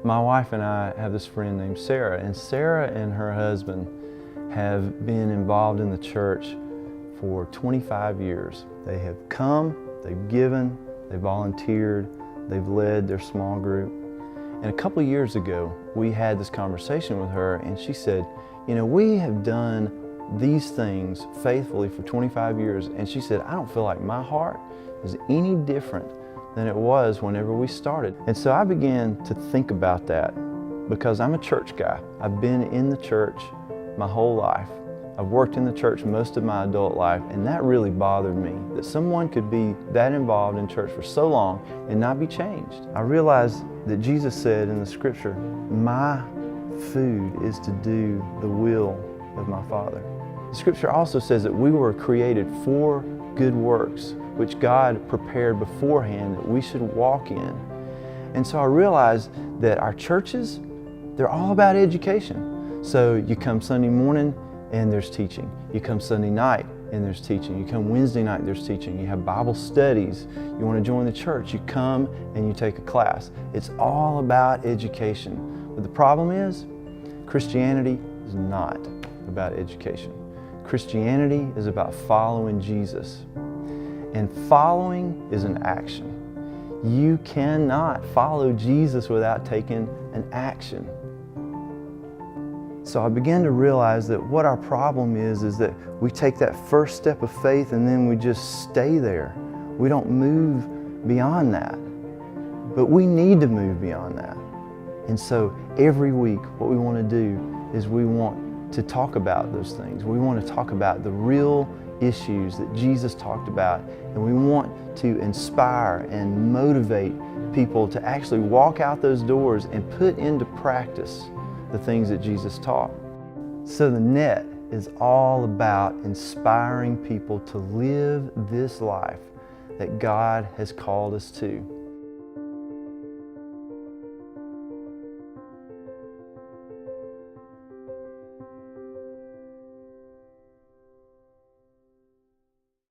My wife and I have this friend named Sarah, and Sarah and her husband have been involved in the church for 25 years. They have come, they've given, they've volunteered, they've led their small group. And a couple of years ago, we had this conversation with her, and she said, you know, we have done these things faithfully for 25 years, and she said, I don't feel like my heart is any different than it was whenever we started. And so I began to think about that because I'm a church guy. I've been in the church my whole life. I've worked in the church most of my adult life, and that really bothered me, that someone could be that involved in church for so long and not be changed. I realized that Jesus said in the scripture, my food is to do the will of my Father. The scripture also says that we were created for good works, which God prepared beforehand that we should walk in. And so I realized that our churches, they're all about education. So you come Sunday morning and there's teaching. You come Sunday night and there's teaching. You come Wednesday night, there's teaching. You have Bible studies. You want to join the church, you come and you take a class. It's all about education. But the problem is, Christianity is not about education. Christianity is about following Jesus. And following is an action. You cannot follow Jesus without taking an action. So I began to realize that what our problem is that we take that first step of faith and then we just stay there. We don't move beyond that. But we need to move beyond that. And so every week what we want to do is we want to talk about those things. We want to talk about the real issues that Jesus talked about, and we want to inspire and motivate people to actually walk out those doors and put into practice the things that Jesus taught. So the net is all about inspiring people to live this life that God has called us to.